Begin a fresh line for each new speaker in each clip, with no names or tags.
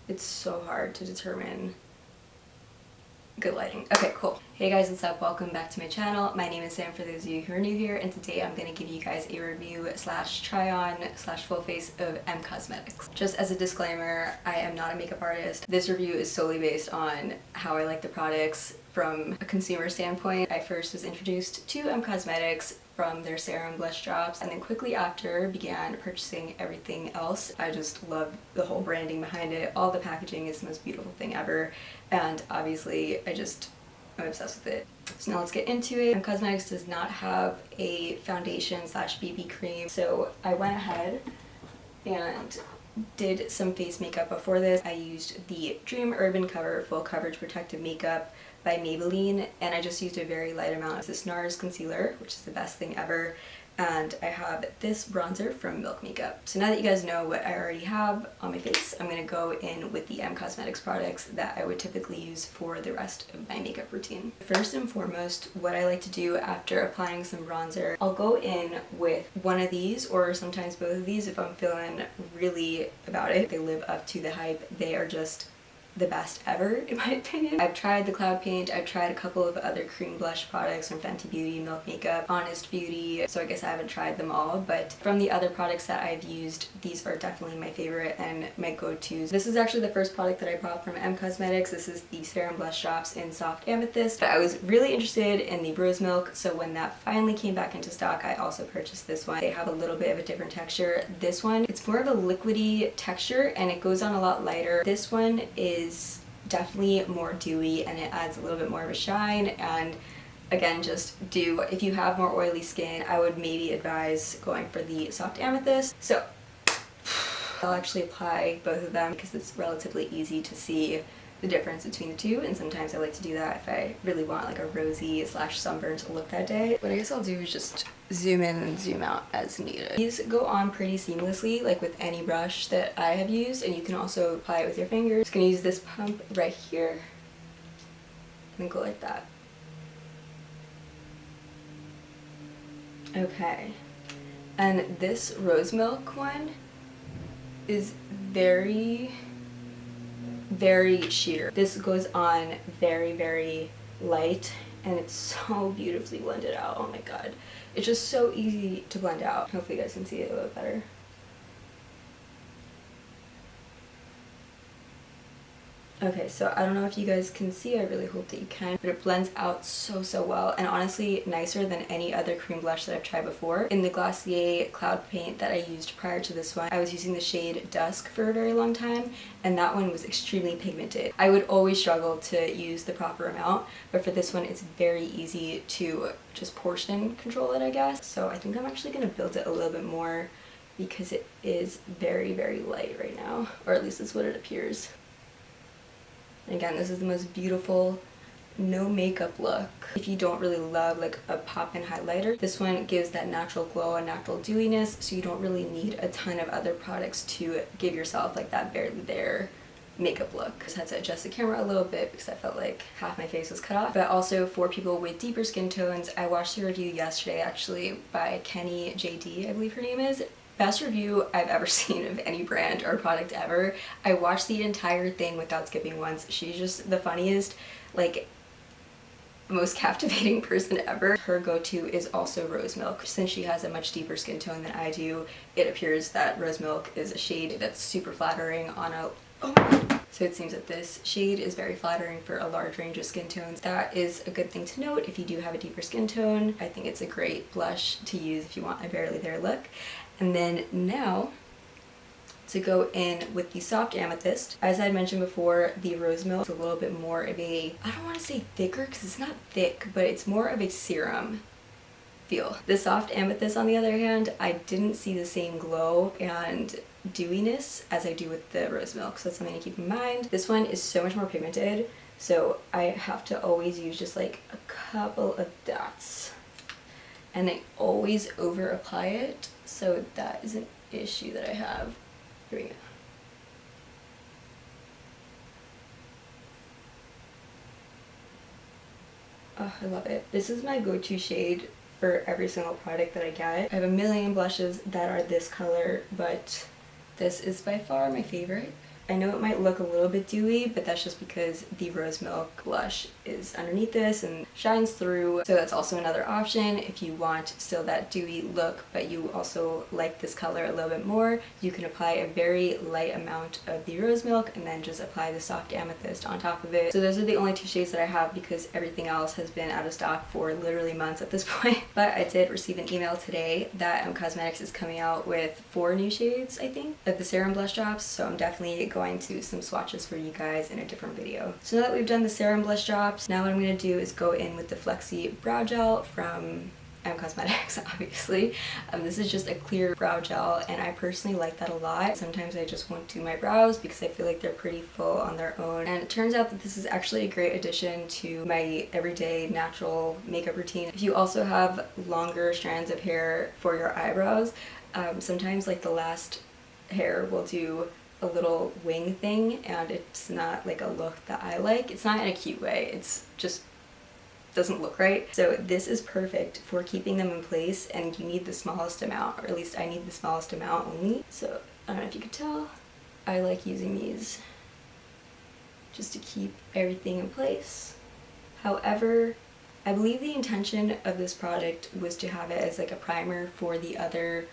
It's so hard to determine good lighting. Okay, cool. Hey guys, what's up? Welcome back to my channel. My name is Sam for those of you who are new here, and today I'm going to give you guys a review slash try on slash full face of M Cosmetics. Just as a disclaimer, I am not a makeup artist. This review is solely based on how I like the products from a consumer standpoint. I first was introduced to M Cosmetics from their Serum blush drops, and then quickly after began purchasing everything else. I just love the whole branding behind it. All the packaging is the most beautiful thing ever, and obviously I'm obsessed with it. So now let's get into it. M Cosmetics does not have a foundation slash BB cream, so I went ahead and did some face makeup before this. I used the Dream Urban Cover Full Coverage Protective Makeup by Maybelline, and I just used a very light amount of this NARS concealer, which is the best thing ever, and I have this bronzer from Milk Makeup. So now that you guys know what I already have on my face, I'm going to go in with the M Cosmetics products that I would typically use for the rest of my makeup routine. First and foremost, what I like to do after applying some bronzer, I'll go in with one of these or sometimes both of these if I'm feeling really about it. They live up to the hype. They are just the best ever in my opinion. I've tried the Cloud Paint, I've tried a couple of other cream blush products from Fenty Beauty, Milk Makeup, Honest Beauty, so I guess I haven't tried them all, but from the other products that I've used, these are definitely my favorite and my go-tos. This is actually the first product that I bought from M Cosmetics. This is the Serum Blush Drops in Soft Amethyst. But I was really interested in the Rose Milk, so when that finally came back into stock, I also purchased this one. They have a little bit of a different texture. This one, it's more of a liquidy texture and it goes on a lot lighter. This one is definitely more dewy and it adds a little bit more of a shine, and again, if you have more oily skin, I would maybe advise going for the Soft Amethyst. So I'll actually apply both of them because it's relatively easy to see the difference between the two, and sometimes I like to do that if I really want like a rosy slash sunburnt look that day. What I guess I'll do is just zoom in and zoom out as needed. These go on pretty seamlessly, like with any brush that I have used, and you can also apply it with your fingers. Just gonna use this pump right here and then go like that. Okay, and this Rose Milk one is very sheer. This goes on very light and it's so beautifully blended out. Oh my god, it's just so easy to blend out. Hopefully you guys can see it a little better. Okay, so I don't know if you guys can see, I really hope that you can, but it blends out so well, and honestly nicer than any other cream blush that I've tried before. In the Glossier Cloud Paint that I used prior to this one, I was using the shade Dusk for a very long time, and that one was extremely pigmented. I would always struggle to use the proper amount, but for this one it's very easy to just portion control it, I guess. So I think I'm actually going to build it a little bit more because it is very light right now, or at least that's what it appears. Again, this is the most beautiful no makeup look. If you don't really love like a pop-in highlighter, this one gives that natural glow and natural dewiness, so you don't really need a ton of other products to give yourself like that barely there makeup look. Just had to adjust the camera a little bit because I felt like half my face was cut off. But also for people with deeper skin tones, I watched a review yesterday actually by Kenny JD, I believe her name is. Best review I've ever seen of any brand or product ever. I watched the entire thing without skipping once. She's just the funniest, like, most captivating person ever. Her go-to is also Rose Milk. Since she has a much deeper skin tone than I do, it appears that Rose Milk is a shade that's super flattering on a... Oh my god. So it seems that this shade is very flattering for a large range of skin tones. That is a good thing to note if you do have a deeper skin tone. I think it's a great blush to use if you want a barely there look. And then now, to go in with the Soft Amethyst. As I mentioned before, the Rose Milk is a little bit more of a, I don't want to say thicker because it's not thick, but it's more of a serum feel. The Soft Amethyst, on the other hand, I didn't see the same glow and dewiness as I do with the Rose Milk, so that's something to keep in mind. This one is so much more pigmented, so I have to always use just like a couple of dots. And I always over apply it, so that is an issue that I have. Here we go. Oh, I love it. This is my go-to shade for every single product that I get. I have a million blushes that are this color, but this is by far my favorite. I know it might look a little bit dewy, but that's just because the rose milk blush is underneath this and shines through. So that's also another option. If you want still that dewy look, but you also like this color a little bit more, you can apply a very light amount of the rose milk and then just apply the soft amethyst on top of it. So those are the only 2 shades that I have because everything else has been out of stock for literally months at this point. But I did receive an email today that Cosmetics is coming out with 4 new shades, I think, of the Serum blush drops. So I'm definitely going to some swatches for you guys in a different video. So now that we've done the Serum blush drops, now what I'm going to do is go in with the Flexi Brow Gel from Cosmetics, obviously. This is just a clear brow gel, and I personally like that a lot. Sometimes I just won't do my brows because I feel like they're pretty full on their own, and it turns out that this is actually a great addition to my everyday natural makeup routine. If you also have longer strands of hair for your eyebrows, sometimes like the last hair will do a little wing thing, and it's not like a look that I like. It's not in a cute way, it's just doesn't look right. So this is perfect for keeping them in place, and you need the smallest amount, or at least I need the smallest amount only. So I don't know if you could tell, I like using these just to keep everything in place. However, I believe the intention of this product was to have it as like a primer for the other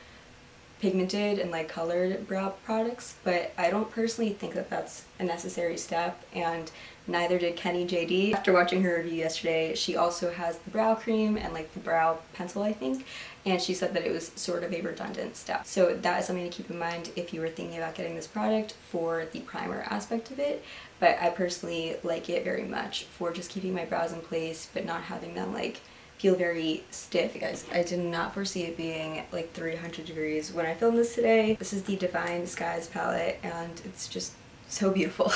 pigmented and like colored brow products, but I don't personally think that that's a necessary step, and neither did Kenny JD. After watching her review yesterday, she also has the brow cream and like the brow pencil, I think, and she said that it was sort of a redundant step. So that is something to keep in mind if you were thinking about getting this product for the primer aspect of it. But I personally like it very much for just keeping my brows in place but not having them like feel very stiff. Guys, I did not foresee it being like 300 degrees when I filmed this today. This is the Divine Skies palette, and it's just so beautiful.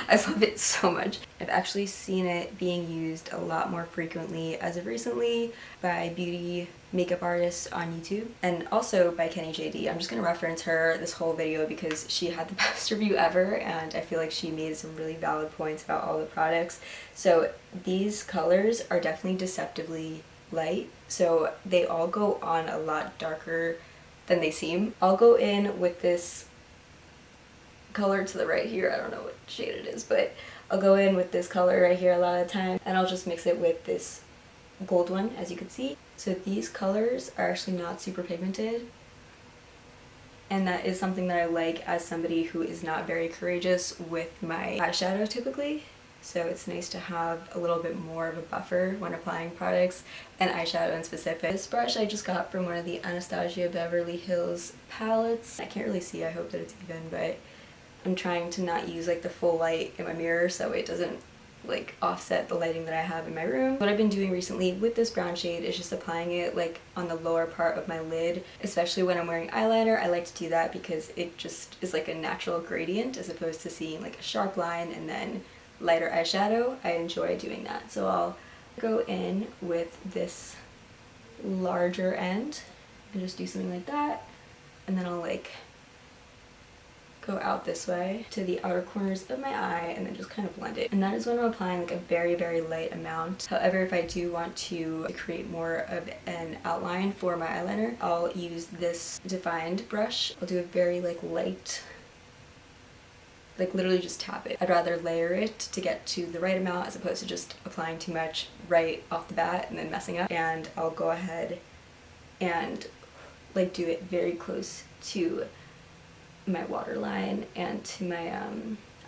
I love it so much. I've actually seen it being used a lot more frequently as of recently by beauty makeup artists on YouTube, and also by Kenny JD. I'm just gonna reference her this whole video because she had the best review ever, and I feel like she made some really valid points about all the products. So these colors are definitely deceptively light, so they all go on a lot darker than they seem. I'll go in with this color to the right here, I don't know what shade it is, but I'll go in with this color right here a lot of the time, and I'll just mix it with this gold one, as you can see. So these colors are actually not super pigmented, and that is something that I like as somebody who is not very courageous with my eyeshadow typically. So it's nice to have a little bit more of a buffer when applying products, and eyeshadow in specific. This brush I just got from one of the Anastasia Beverly Hills palettes. I can't really see, I hope that it's even, but I'm trying to not use like the full light in my mirror so it doesn't like offset the lighting that I have in my room. What I've been doing recently with this brown shade is just applying it like on the lower part of my lid, especially when I'm wearing eyeliner. I like to do that because it just is like a natural gradient as opposed to seeing like a sharp line and then lighter eyeshadow. I enjoy doing that. So I'll go in with this larger end and just do something like that, and then I'll like go out this way to the outer corners of my eye and then just kind of blend it. And that is when I'm applying like a very, very light amount. However, if I do want to create more of an outline for my eyeliner, I'll use this defined brush. I'll do a very like light, like literally just tap it. I'd rather layer it to get to the right amount as opposed to just applying too much right off the bat and then messing up. And I'll go ahead and like do it very close to my waterline and to my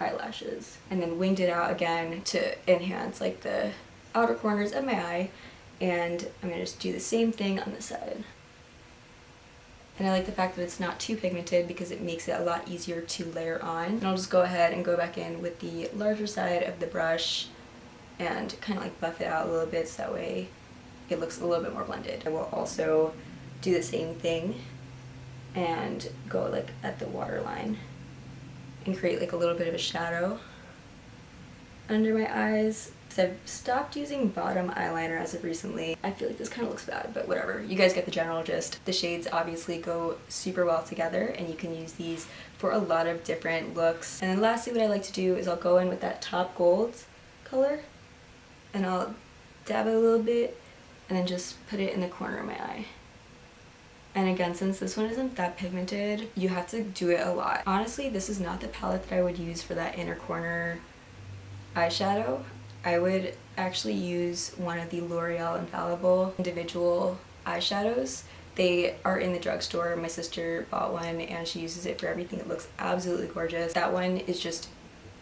eyelashes, and then winged it out again to enhance like the outer corners of my eye, and I'm gonna just do the same thing on this side. And I like the fact that it's not too pigmented because it makes it a lot easier to layer on. And I'll just go ahead and go back in with the larger side of the brush and kind of like buff it out a little bit so that way it looks a little bit more blended. I will also do the same thing and go like at the waterline and create like a little bit of a shadow under my eyes. So I've stopped using bottom eyeliner as of recently. I feel like this kind of looks bad, but whatever. You guys get the general gist. The shades obviously go super well together, and you can use these for a lot of different looks. And then lastly, what I like to do is I'll go in with that top gold color and I'll dab it a little bit and then just put it in the corner of my eye. And again, since this one isn't that pigmented, you have to do it a lot. Honestly, this is not the palette that I would use for that inner corner eyeshadow. I would actually use one of the L'Oreal Infallible individual eyeshadows. They are in the drugstore. My sister bought one and she uses it for everything. It looks absolutely gorgeous. That one is just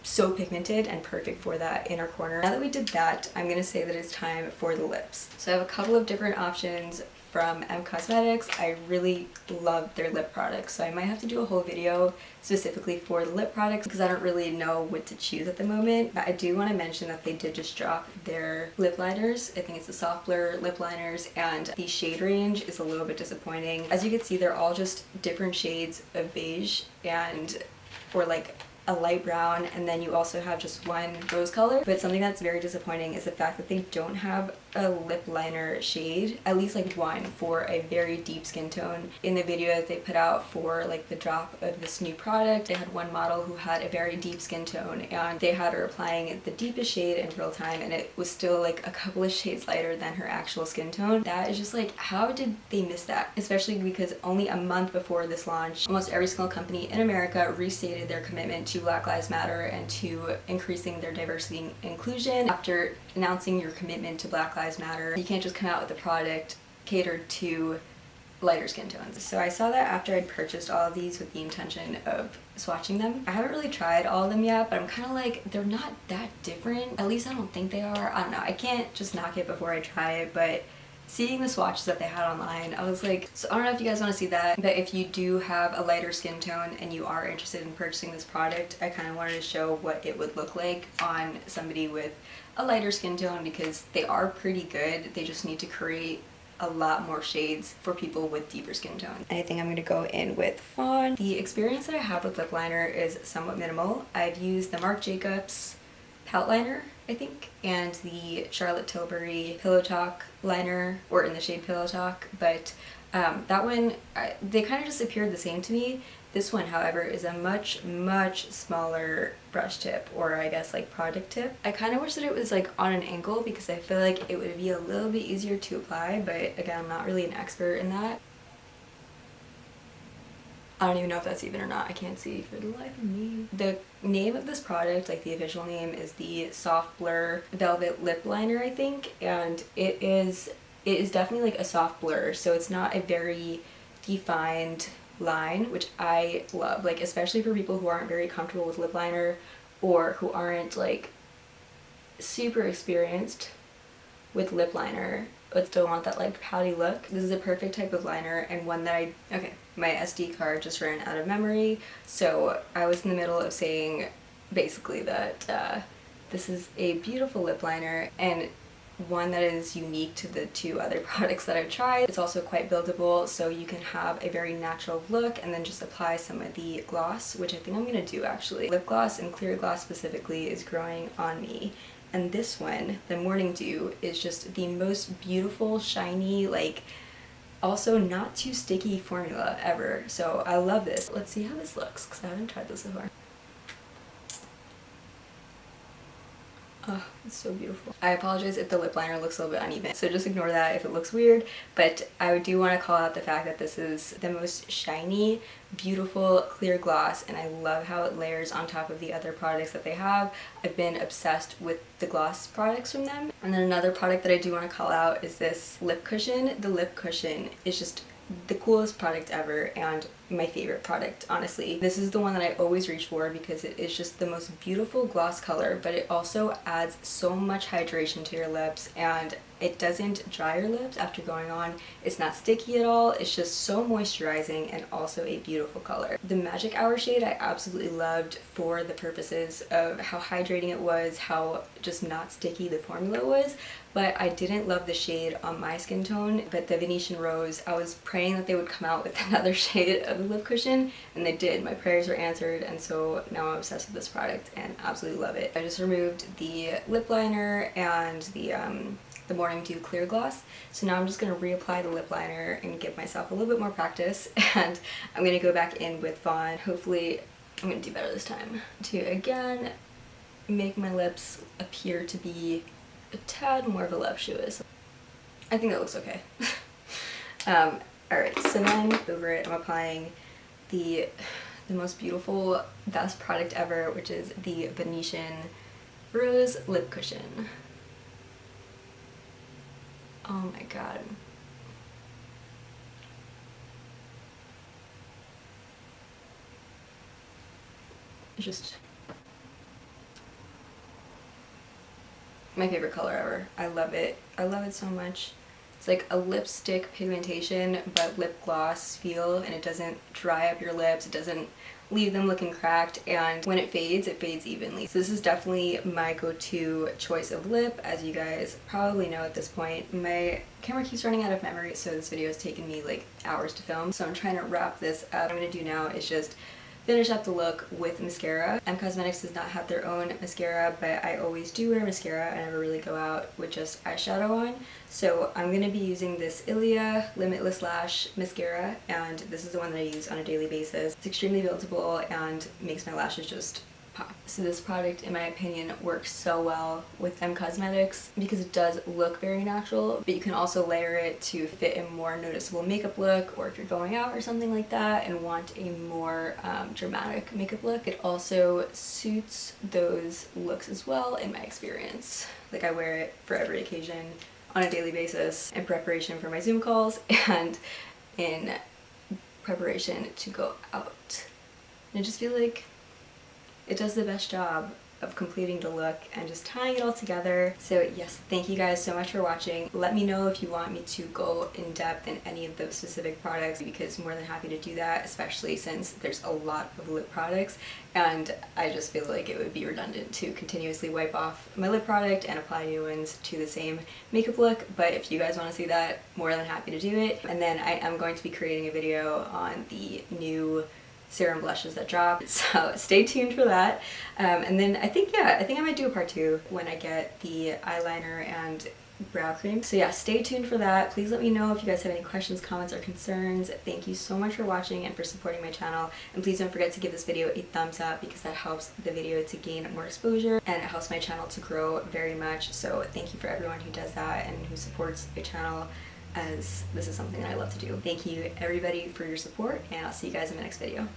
so pigmented and perfect for that inner corner. Now that we did that, I'm gonna say that it's time for the lips. So I have a couple of different options from Cosmetics. I really love their lip products, so I might have to do a whole video specifically for the lip products because I don't really know what to choose at the moment. But I do want to mention that they did just drop their lip liners. I think it's the soft blur lip liners, and the shade range is a little bit disappointing. As you can see, they're all just different shades of beige or like a light brown, and then you also have just one rose color. But something that's very disappointing is the fact that they don't have a lip liner shade, at least like one, for a very deep skin tone. In the video that they put out for like the drop of this new product, they had one model who had a very deep skin tone and they had her applying the deepest shade in real time and it was still like a couple of shades lighter than her actual skin tone. That is just like, how did they miss that? Especially because only a month before this launch, almost every single company in America restated their commitment to Black Lives Matter and to increasing their diversity and inclusion. After announcing your commitment to Black Lives Matter, you can't just come out with a product catered to lighter skin tones. So I saw that after I'd purchased all of these with the intention of swatching them. I haven't really tried all of them yet, but I'm kind of like, they're not that different. At least I don't think they are. I don't know. I can't just knock it before I try it, but seeing the swatches that they had online, I was like, so I don't know if you guys want to see that, but if you do have a lighter skin tone and you are interested in purchasing this product, I kind of wanted to show what it would look like on somebody with a lighter skin tone because they are pretty good. They just need to create a lot more shades for people with deeper skin tones. I think I'm going to go in with Fawn. The experience that I have with lip liner is somewhat minimal. I've used the Marc Jacobs palette liner, I think, and the Charlotte Tilbury Pillow Talk liner, or in the shade Pillow Talk, but that one, they kind of just appeared the same to me. This one, however, is a much, much smaller brush tip, or I guess like product tip. I kind of wish that it was like on an angle because I feel like it would be a little bit easier to apply, but again, I'm not really an expert in that. I don't even know if that's even or not. I can't see for the life of me. The name of this product, like the official name, is the Soft Blur Velvet Lip Liner, I think, and it is definitely like a soft blur, so it's not a very defined line, which I love, like especially for people who aren't very comfortable with lip liner or who aren't like super experienced with lip liner but still want that like pouty look. This is a perfect type of liner and one that my SD card just ran out of memory, so I was in the middle of saying basically that this is a beautiful lip liner and one that is unique to the two other products that I've tried. It's also quite buildable, so you can have a very natural look and then just apply some of the gloss, which I think I'm gonna do actually. Lip gloss and clear gloss specifically is growing on me. And this one, the Morning Dew, is just the most beautiful, shiny, like also not too sticky formula ever. So I love this. Let's see how this looks because I haven't tried this before. Oh, it's so beautiful. I apologize if the lip liner looks a little bit uneven, so just ignore that if it looks weird, but I do want to call out the fact that this is the most shiny, beautiful, clear gloss, and I love how it layers on top of the other products that they have. I've been obsessed with the gloss products from them. And then another product that I do want to call out is this lip cushion. The lip cushion is just the coolest product ever and my favorite product, honestly. This is the one that I always reach for because it is just the most beautiful gloss color, but it also adds so much hydration to your lips and it doesn't dry your lips after going on. It's not sticky at all. It's just so moisturizing and also a beautiful color. The Magic Hour shade I absolutely loved for the purposes of how hydrating it was, how just not sticky the formula was, but I didn't love the shade on my skin tone. But the Venetian Rose, I was praying that they would come out with another shade of the lip cushion, and they did. My prayers were answered, and so now I'm obsessed with this product and absolutely love it. I just removed the lip liner and the Morning Dew Clear Gloss, so now I'm just going to reapply the lip liner and give myself a little bit more practice, and I'm going to go back in with Fawn. Hopefully I'm going to do better this time to again make my lips appear to be a tad more voluptuous. I think that looks okay. Alright, so then over it, I'm applying the most beautiful, best product ever, which is the Venetian Rose Lip Cushion. Oh my god. It's just my favorite color ever. I love it. I love it so much. It's like a lipstick pigmentation but lip gloss feel, and it doesn't dry up your lips, it doesn't leave them looking cracked, and when it fades evenly. So this is definitely my go-to choice of lip, as you guys probably know at this point. My camera keeps running out of memory, so this video has taken me like hours to film, so I'm trying to wrap this up. What I'm going to do now is just finish up the look with mascara. Cosmetics does not have their own mascara, but I always do wear mascara. I never really go out with just eyeshadow on. So I'm going to be using this Ilia Limitless Lash Mascara, and this is the one that I use on a daily basis. It's extremely buildable and makes my lashes just pop. So this product, in my opinion, works so well with Cosmetics because it does look very natural, but you can also layer it to fit a more noticeable makeup look, or if you're going out or something like that and want a more dramatic makeup look. It also suits those looks as well, in my experience. Like, I wear it for every occasion on a daily basis, in preparation for my Zoom calls and in preparation to go out. And I just feel like it does the best job of completing the look and just tying it all together. So yes, thank you guys so much for watching. Let me know if you want me to go in depth in any of those specific products, because I'm more than happy to do that, especially since there's a lot of lip products and I just feel like it would be redundant to continuously wipe off my lip product and apply new ones to the same makeup look. But if you guys want to see that, more than happy to do it. And then I am going to be creating a video on the new Serum blushes that drop, so stay tuned for that. And then I think I might do a part 2 when I get the eyeliner and brow cream. So yeah, stay tuned for that. Please let me know if you guys have any questions, comments, or concerns. Thank you so much for watching and for supporting my channel, and please don't forget to give this video a thumbs up, because that helps the video to gain more exposure and it helps my channel to grow very much. So thank you for everyone who does that and who supports my channel, as this is something that I love to do. Thank you everybody for your support, and I'll see you guys in my next video.